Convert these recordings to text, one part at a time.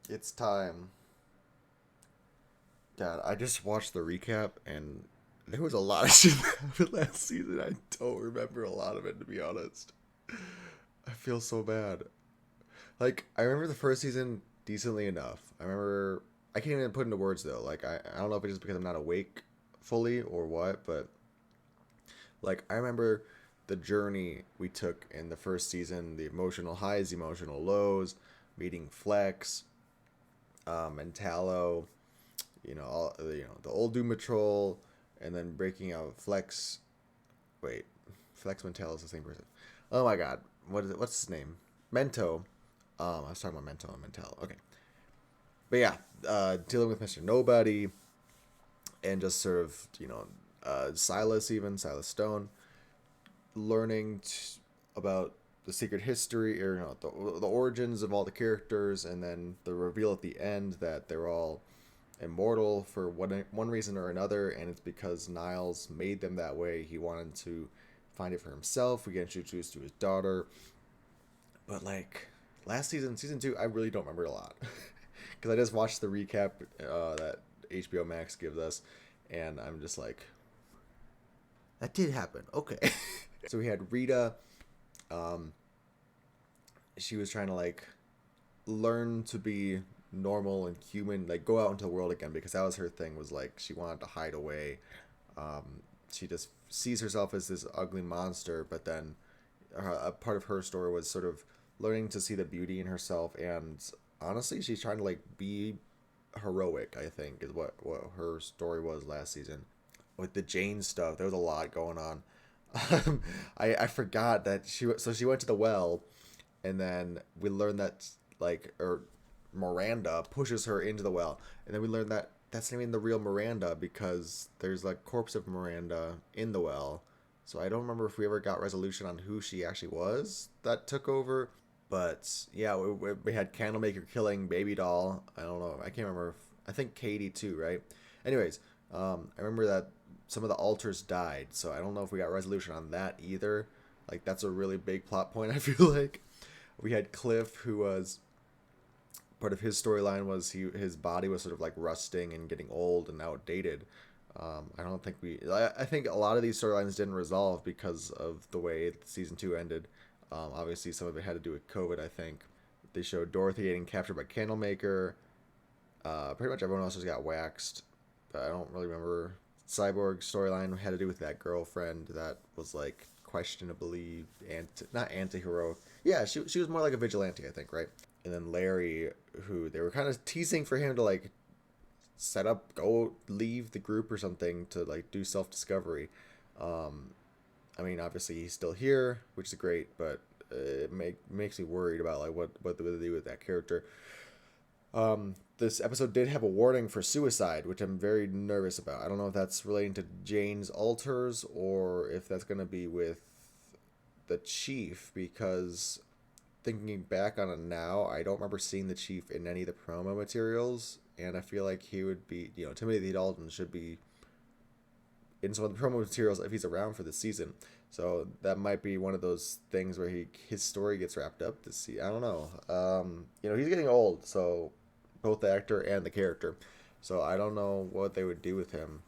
It's time. God, I just watched the recap and there was a lot of shit that happened last season. I don't remember a lot of it, to be honest. I feel so bad. Like, I remember the first season decently enough. I can't even put into words though. Like, I don't know if it's just because I'm not awake fully or what, but like, I remember the journey we took in the first season, the emotional highs, the emotional lows, meeting Flex, and Tallow, the old Doom Patrol, and then breaking out Flex. Wait, Flex Mental is the same person. Oh my God, what is it? What's his name? Mento. I was talking about Mento and Mental. Okay, but yeah, dealing with Mister Nobody and just sort of Silas Stone, learning about the secret history or the origins of all the characters, and then the reveal at the end that they're all immortal for one reason or another, and it's because Niles made them that way. He wanted to find it for himself. We get introduced to his daughter, but like last season, season two, I really don't remember a lot because I just watched the recap that HBO Max gives us, and I'm just like, that did happen. Okay. So we had Rita. Um, she was trying to like learn to be normal and human, like go out into the world again because that was her thing. Was like she wanted to hide away. She just sees herself as this ugly monster, but then a part of her story was sort of learning to see the beauty in herself, and honestly, she's trying to like be heroic. I think is what her story was last season. With the Jane stuff, there was a lot going on. I forgot that she went to the well, and then we learned that Miranda pushes her into the well, and then we learned that that's not even the real Miranda because there's like corpse of Miranda in the well. So I don't remember if we ever got resolution on who she actually was that took over. But yeah, we had Candlemaker killing Baby Doll. I don't know. I can't remember. I think Katie too, right? Anyways, I remember that some of the altars died, so I don't know if we got resolution on that either. Like that's a really big plot point. I feel like we had Cliff, who was part of his storyline was his body was sort of like rusting and getting old and outdated. I don't think I think a lot of these storylines didn't resolve because of the way season two ended. Obviously, some of it had to do with COVID. I think they showed Dorothy getting captured by Candlemaker. Pretty much everyone else just got waxed, but I don't really remember. Cyborg storyline had to do with that girlfriend that was like questionably not anti-heroic. Yeah, she was more like a vigilante, I think, right? And then Larry, who they were kind of teasing for him to like set up, go leave the group or something to like do self discovery. Um, I mean, obviously he's still here, which is great, but makes me worried about like what they do with that character. This episode did have a warning for suicide, which I'm very nervous about. I don't know if that's relating to Jane's altars or if that's going to be with the chief, because thinking back on it now, I don't remember seeing the chief in any of the promo materials, and I feel like he would be, Timothy Dalton should be in some of the promo materials if he's around for the season. So that might be one of those things where his story gets wrapped up this season. I don't know. He's getting old, so both the actor and the character. So I don't know what they would do with him.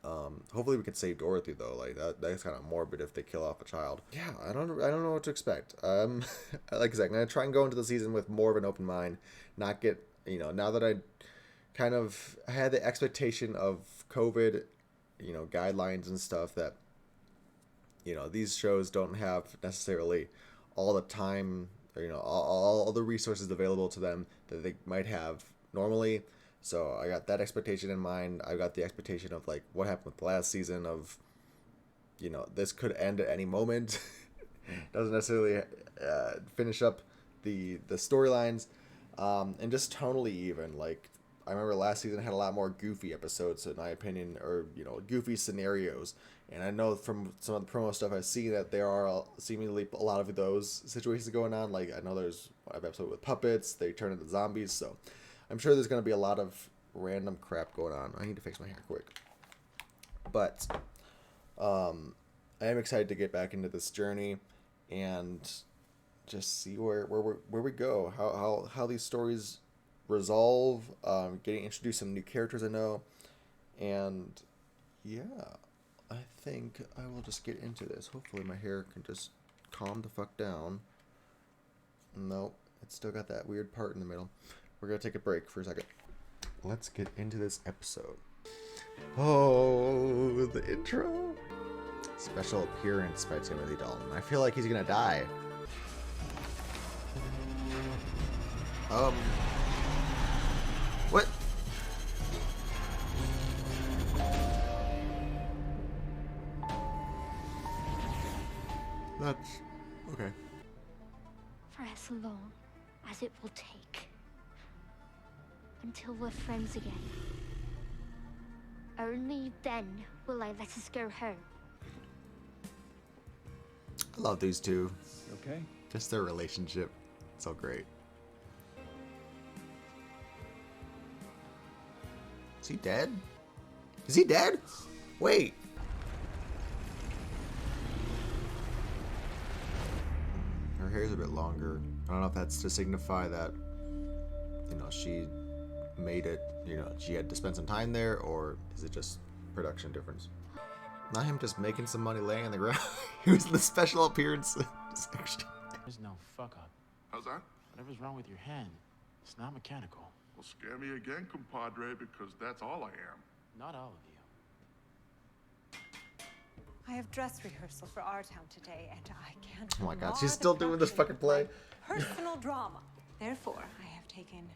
Hopefully we could save Dorothy though. Like that's kind of morbid if they kill off a child. Yeah, I don't know what to expect. Like I said, I'm gonna try and go into the season with more of an open mind, not get now that I kind of had the expectation of COVID, guidelines and stuff that these shows don't have necessarily all the time or all the resources available to them that they might have normally. So I got that expectation in mind. I got the expectation of like what happened with the last season of this could end at any moment. Doesn't necessarily finish up the storylines, and just tonally even like I remember last season had a lot more goofy episodes in my opinion, or goofy scenarios. And I know from some of the promo stuff I see that there are seemingly a lot of those situations going on. Like I know there's an episode with puppets, they turn into zombies, so I'm sure there's going to be a lot of random crap going on. I need to fix my hair quick, but um, I am excited to get back into this journey and just see where we go. How these stories resolve, getting introduced some new characters I know, and yeah, I think I will just get into this. Hopefully my hair can just calm the fuck down. Nope, it's still got that weird part in the middle. We're gonna take a break for a second. Let's get into this episode. Oh, the intro. Special appearance by Timothy Dalton. I feel like he's gonna die. What? That's okay. For as long as it will take. Until we're friends again. Only then will I let us go home. I love these two. Okay. Just their relationship. So great. Is he dead? Is he dead? Wait. Her hair's a bit longer. I don't know if that's to signify that, you know, she made it, you know, she had to spend some time there, or is it just production difference? Not him just making some money laying on the ground. He was in the special appearance section. There's no fuck up. How's that? Whatever's wrong with your hand, it's not mechanical. Well, scare me again, compadre, because that's all I am. Not all of you. I have dress rehearsal for our town today, and I can't. Oh my god, mar she's the still doing this production fucking play. with my Personal drama. Therefore, I have taken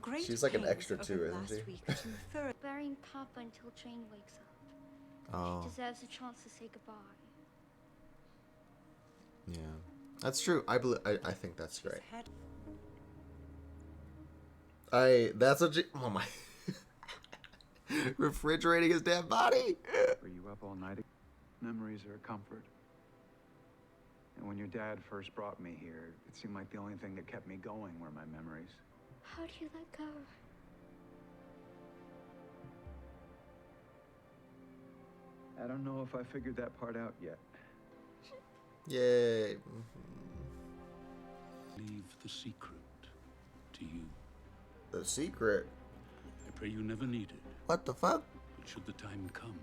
great She's like an pains extra over too, the isn't last she? week to thoroughly Burying Papa until Jane wakes up. Oh, She deserves a chance to say goodbye. yeah. That's true. I think that's great. head. That's what oh my. Refrigerating his damn body. Were you up all night? Memories are a comfort. And when your dad first brought me here, it seemed like the only thing that kept me going were my memories. How do you let go? I don't know if I figured that part out yet. Yay. Leave the secret to you. The secret. I pray you never need it, What the fuck? but should the time come,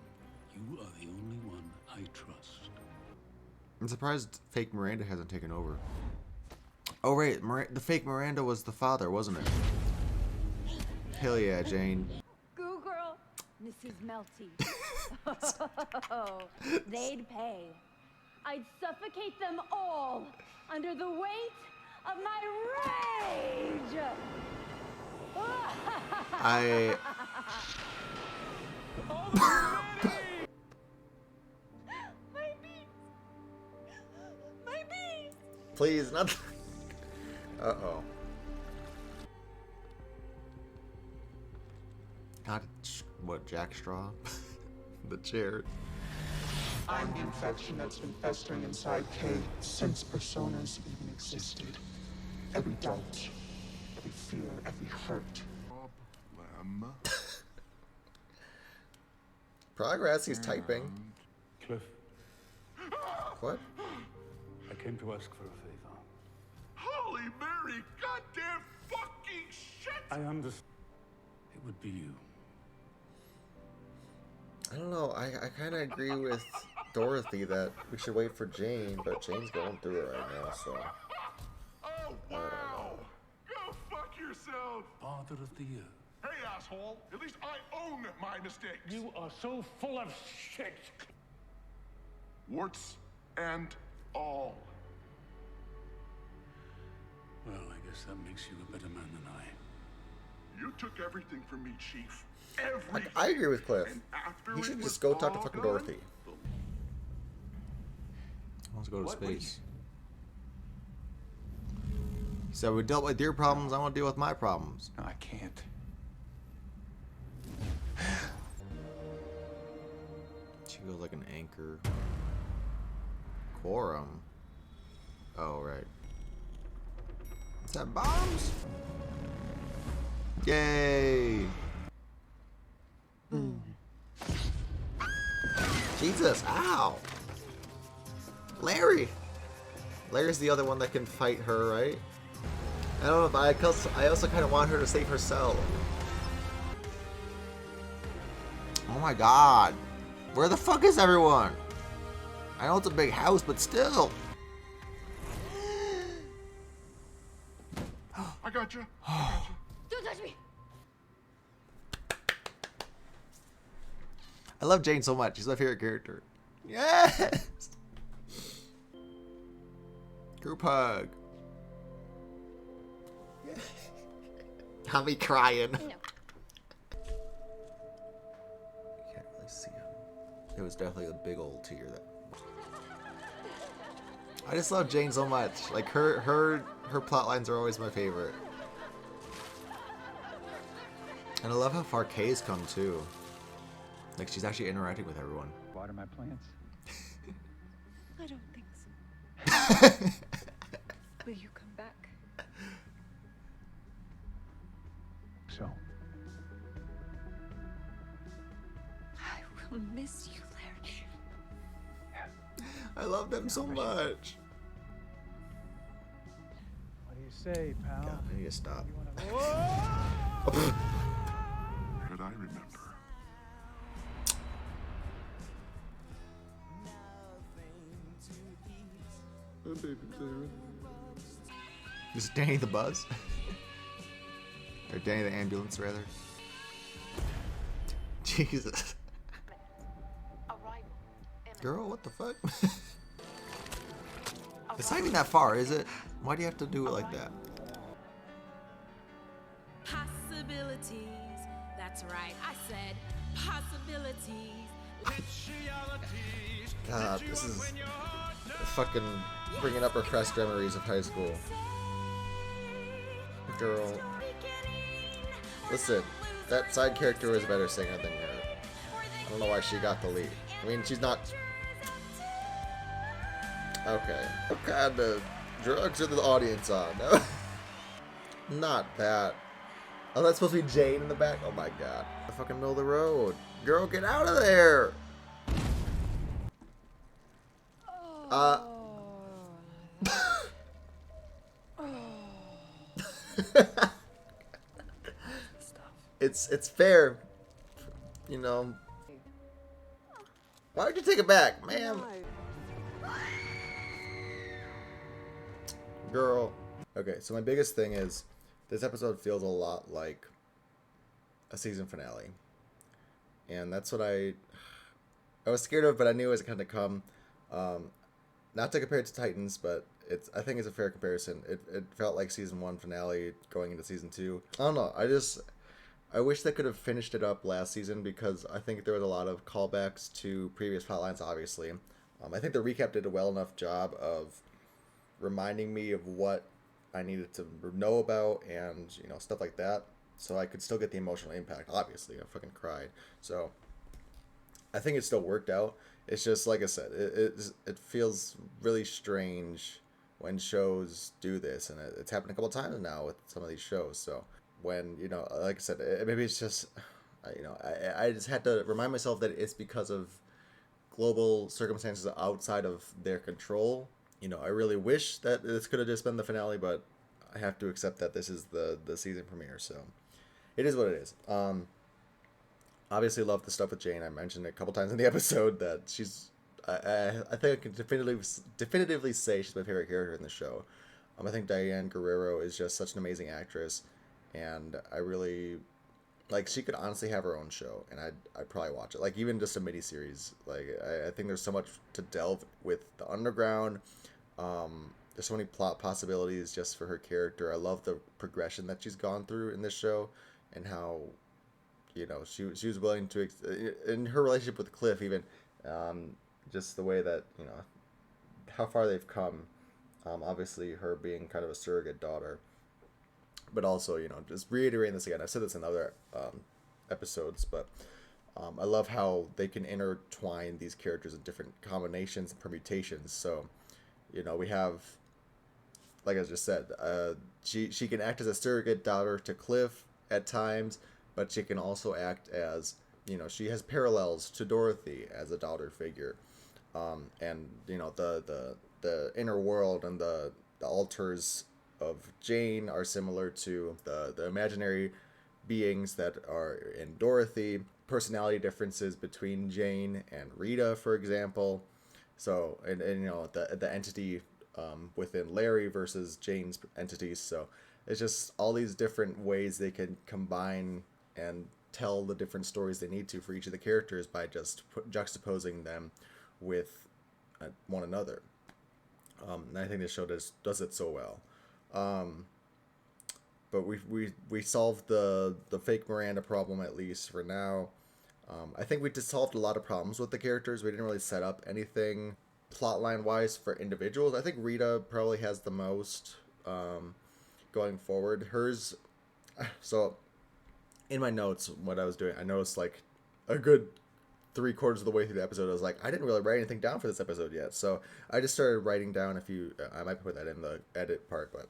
you are the only one I trust. I'm surprised fake Miranda hasn't taken over. Oh right, the fake Miranda was the father, wasn't it? Hell yeah, Jane. Goo girl, Mrs. Melty. Oh, they'd pay. I'd suffocate them all under the weight of my rage. I My beast. My beast. please not. Uh-oh. God, what, Jack Straw? The chair. I'm the infection that's been festering inside Kay since personas even existed. Every doubt, every fear, every hurt. Problem. Progress, he's typing. Cliff, What? I came to ask for a favor. Holy Mary, goddamn fucking shit! I understand. It would be you. I don't know, I kind of agree with Dorothy that we should wait for Jane, but Jane's going through it right now, so. Oh, wow! Go fuck yourself! Father of the year. Hey, asshole! At least I own my mistakes! You are so full of shit. Warts and all. Well, I guess that makes you a better man than I. You took everything from me, Chief. Everything! I agree with Cliff. And after He it should was just go talk to all fucking done, Dorothy. Wants to go to space. So we dealt with your problems, I want to deal with my problems. No, I can't. She goes like an anchor. Quorum. Oh, right. Is that bombs? Yay! Jesus, ow! Larry! Larry's the other one that can fight her, right? I don't know, but I also kind of want her to save herself. Oh my god. Where the fuck is everyone? I know it's a big house, but still. I got you. Don't touch me! I love Jane so much. She's my favorite character. Yes! Group hug. Have me crying. No. You can't really see him. It was definitely a big old tear. That I just love Jane so much. Like her plot lines are always my favorite. And I love how far Kay's come too. Like she's actually interacting with everyone. Water my plants. I don't think so. Will you come back? So, I will miss you, Larry. I love them so much. what do you say, pal? God, I need to stop. Did I remember? Is it Danny the Buzz? Or Danny the Ambulance, rather? Jesus. Girl, what the fuck? It's not even that far, is it? Why do you have to do it like that? Possibilities. That's right. I said possibilities. God, this is fucking bringing up repressed memories of high school. Girl. Listen, that side character was a better singer than her. I don't know why she got the lead. I mean, she's not... Okay. What kind of drugs are the audience on? No. Not that. Oh, that's supposed to be Jane in the back? Oh my god. The fucking middle of the road. Girl, get out of there! It's fair. You know. Why would you take it back, ma'am? Girl. Okay, so my biggest thing is this episode feels a lot like a season finale. And that's what I was scared of, but I knew it was going to come. Not to compare it to Titans, but I think it's a fair comparison. It felt like season 1 finale going into season 2. I don't know. I wish they could have finished it up last season because I think there was a lot of callbacks to previous plotlines, obviously. I think the recap did a well enough job of reminding me of what I needed to know about and, you know, stuff like that. So I could still get the emotional impact. Obviously, I fucking cried. So I think it still worked out. It's just, like I said, it feels really strange when shows do this. And it's happened a couple times now with some of these shows. So when, you know, like I said, maybe it's just, you know, I just had to remind myself that it's because of global circumstances outside of their control. You know, I really wish that this could have just been the finale, but I have to accept that this is the season premiere, so it is what it is. Obviously love the stuff with Jane. I mentioned it a couple times in the episode that she's, I think I can definitively say she's my favorite character in the show. I think Diane Guerrero is just such an amazing actress, and I really, like, she could honestly have her own show, and I'd probably watch it. Like, even just a miniseries. Like, I think there's so much to delve with the underground. There's so many plot possibilities just for her character. I love the progression that she's gone through in this show, and how, you know, she was willing to, in her relationship with Cliff, even, just the way that, you know, how far they've come. Obviously, her being kind of a surrogate daughter. But also, you know, just reiterating this again. I've said this in other episodes, but I love how they can intertwine these characters in different combinations and permutations. So, you know, we have, like I just said, she can act as a surrogate daughter to Cliff at times, but she can also act as, you know, she has parallels to Dorothy as a daughter figure. And, you know, the inner world and the alters of Jane are similar to the imaginary beings that are in Dorothy. Personality differences between Jane and Rita, for example. So, and you know, the entity within Larry versus Jane's entities. So it's just all these different ways they can combine and tell the different stories they need to for each of the characters by just juxtaposing them with one another. And I think this show does it so well. But we solved the fake Miranda problem, at least for now. I think we just solved a lot of problems with the characters. We didn't really set up anything plotline wise for individuals. I think Rita probably has the most going forward. Hers, so in my notes, what I was doing, I noticed like a good 3/4 of the way through the episode, I was like, I didn't really write anything down for this episode yet. So I just started writing down a few. I might put that in the edit part, but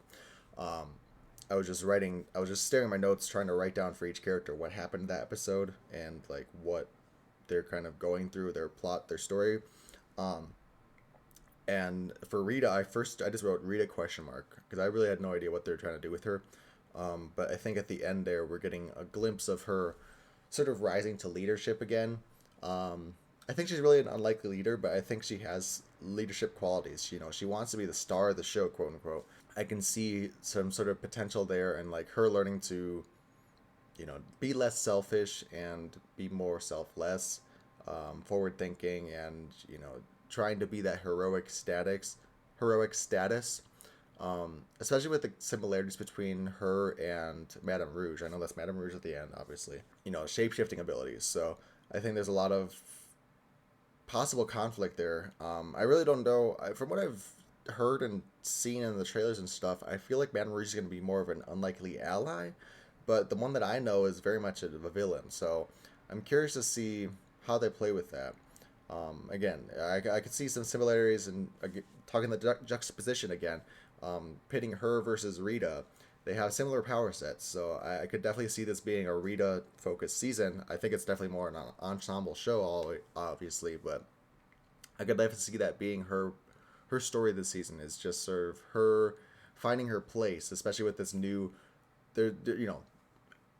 I was just staring at my notes, trying to write down for each character what happened in that episode and like what they're kind of going through, their plot, their story. And for Rita, I just wrote Rita ? Because I really had no idea what they're trying to do with her. But I think at the end there, we're getting a glimpse of her sort of rising to leadership again. I think she's really an unlikely leader, but I think she has leadership qualities. You know, she wants to be the star of the show, quote unquote. I can see some sort of potential there, and like her learning to, you know, be less selfish and be more selfless, forward thinking, and you know, trying to be that heroic status, especially with the similarities between her and Madame Rouge. I know that's Madame Rouge at the end, obviously. You know, shape-shifting abilities. So I think there's a lot of possible conflict there. I really don't know. From what I've heard and seen in the trailers and stuff, I feel like Madame Rouge is going to be more of an unlikely ally, but the one that I know is very much a villain. So I'm curious to see how they play with that. Again, I could see some similarities in talking the juxtaposition again, pitting her versus Rita. They have similar power sets, so I could definitely see this being a Rita-focused season. I think it's definitely more an ensemble show, obviously, but I could definitely see that being her story this season is just sort of her finding her place, especially with this new, you know,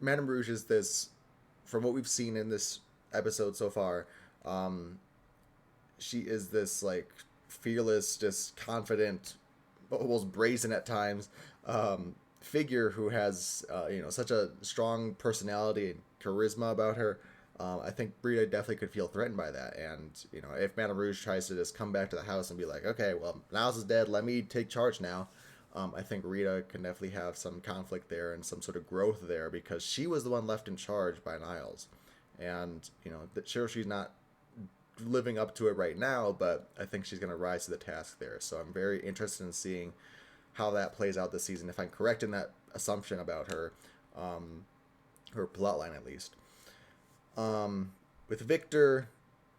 Madame Rouge is this, from what we've seen in this episode so far, she is this like fearless, just confident, almost brazen at times, figure who has you know, such a strong personality and charisma about her. I think Rita definitely could feel threatened by that, and you know, if Madame Rouge tries to just come back to the house and be like, okay, well, Niles is dead, let me take charge now, I think Rita can definitely have some conflict there and some sort of growth there, because she was the one left in charge by Niles, and you know, sure, she's not living up to it right now, but I think she's going to rise to the task there. So I'm very interested in seeing how that plays out this season, if I'm correct in that assumption about her, her plotline at least. With Victor,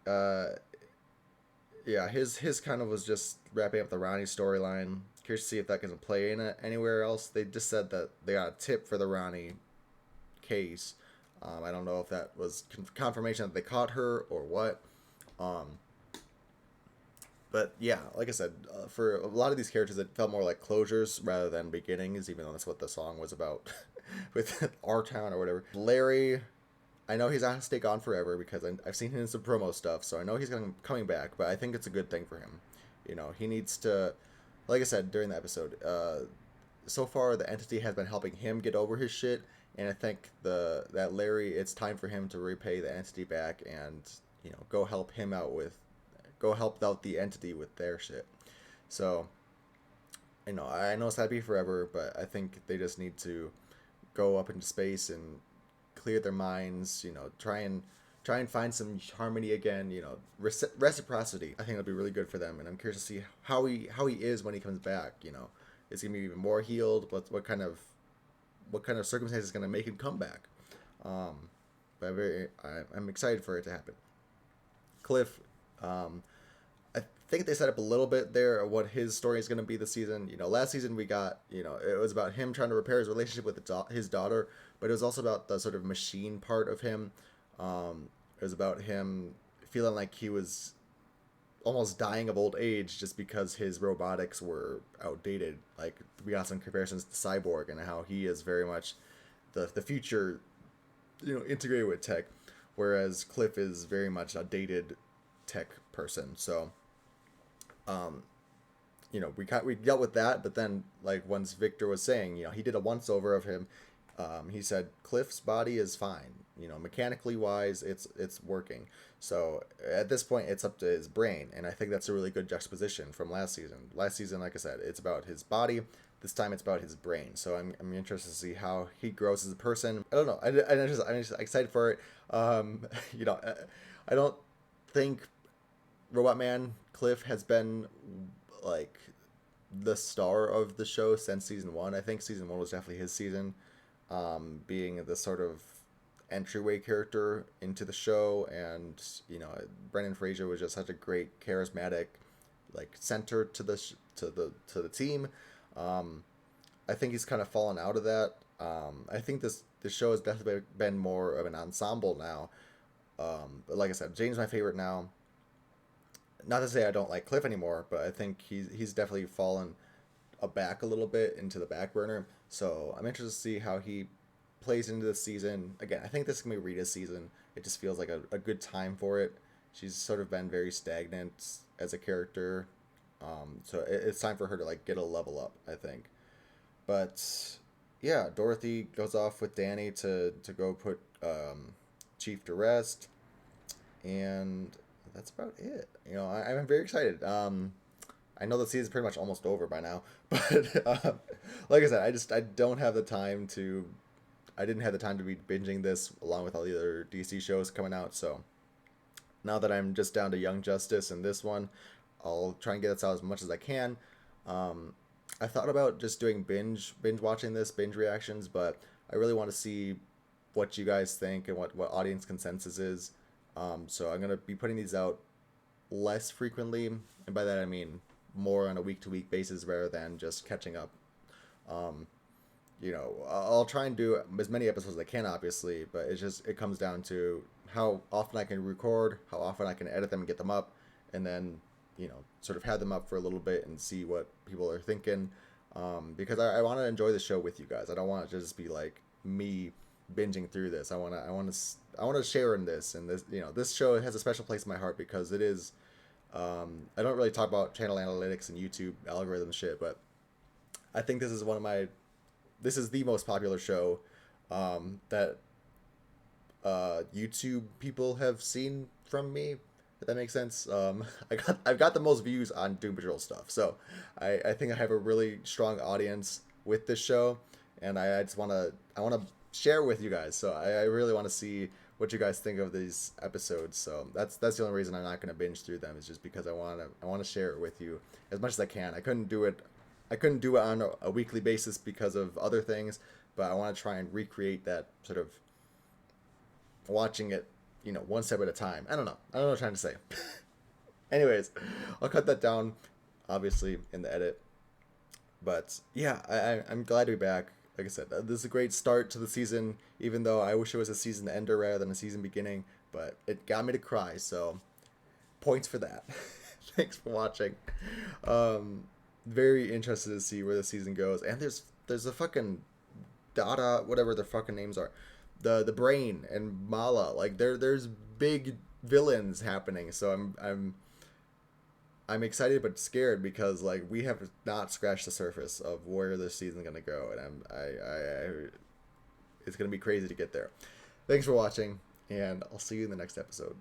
yeah, his kind of was just wrapping up the Ronnie storyline. Curious to see if that can play in it anywhere else. They just said that they got a tip for the Ronnie case. I don't know if that was confirmation that they caught her or what. But yeah, like I said, for a lot of these characters, it felt more like closures rather than beginnings, even though that's what the song was about with Our Town or whatever. Larry, I know he's not stay gone forever because I've seen him in some promo stuff, so I know he's coming back, but I think it's a good thing for him. You know, he needs to, like I said during the episode, so far the entity has been helping him get over his shit, and I think that Larry, it's time for him to repay the entity back and, you know, go help out the entity with their shit. So, you know, I know it's not be forever, but I think they just need to go up into space and clear their minds, you know, try and find some harmony again, you know, reciprocity. I think it'll be really good for them, and I'm curious to see how he is when he comes back. You know, is he gonna be even more healed? What kind of circumstances is gonna make him come back? But I'm excited for it to happen. Cliff, I think they set up a little bit there of what his story is going to be this season. You know, last season we got, you know, it was about him trying to repair his relationship with his daughter, but it was also about the sort of machine part of him. It was about him feeling like he was almost dying of old age just because his robotics were outdated. Like, we got some comparisons to Cyborg and how he is very much the future, integrated with tech, whereas Cliff is very much a dated tech person. So, we dealt with that, but then, like, once Victor was saying, he did a once over of him. He said Cliff's body is fine, mechanically wise, it's working. So at this point, it's up to his brain, and I think that's a really good juxtaposition from last season. Last season, like I said, it's about his body. This time, it's about his brain. So I'm interested to see how he grows as a person. I don't know. I'm just excited for it. I don't think Robot Man Cliff has been like the star of the show since season 1. I think season 1 was definitely his season, being the sort of entryway character into the show, and Brendan Fraser was just such a great charismatic like center to the team. I think he's kind of fallen out of that. I think this show has definitely been more of an ensemble now. But like I said, Jane's my favorite now. Not to say I don't like Cliff anymore, but I think he's definitely fallen back a little bit into the back burner. So I'm interested to see how he plays into this season. Again, I think this is going to be Rita's season. It just feels like a good time for it. She's sort of been very stagnant as a character. So it's time for her to like get a level up, I think. But yeah, Dorothy goes off with Danny to go put Chief to rest. And that's about it. I'm very excited. I know the season's pretty much almost over by now, but like I said, I don't have the time to. I didn't have the time to be binging this along with all the other DC shows coming out. So now that I'm just down to Young Justice and this one, I'll try and get this out as much as I can. I thought about just doing binge watching this, binge reactions, but I really want to see what you guys think and what audience consensus is. So I'm going to be putting these out less frequently, and by that I mean more on a week-to-week basis rather than just catching up. I'll try and do as many episodes as I can, obviously, but it comes down to how often I can record, how often I can edit them and get them up, and then, sort of have them up for a little bit and see what people are thinking, because I want to enjoy the show with you guys. I don't want it to just be like me binging through this. I want to share in this, and this, this show has a special place in my heart because it is, I don't really talk about channel analytics and YouTube algorithm shit, but I think this is the most popular show that YouTube people have seen from me, if that makes sense. I've got the most views on Doom Patrol stuff, so I think I have a really strong audience with this show, and I want to share with you guys. So I really want to see what you guys think of these episodes. So that's the only reason I'm not going to binge through them, is just because I want to share it with you as much as I can. I couldn't do it on a weekly basis because of other things, but I want to try and recreate that sort of watching it, one step at a time. I don't know what I'm trying to say. Anyways, I'll cut that down, obviously, in the edit. But yeah, I'm glad to be back. Like I said, this is a great start to the season, even though I wish it was a season ender rather than a season beginning, but it got me to cry, so points for that. Thanks for watching. Very interested to see where the season goes. And there's a fucking Dada, whatever their fucking names are, the Brain and Mala. Like there's big villains happening. So I'm excited but scared because like we have not scratched the surface of where this season's gonna go, and it's gonna be crazy to get there. Thanks for watching, and I'll see you in the next episode.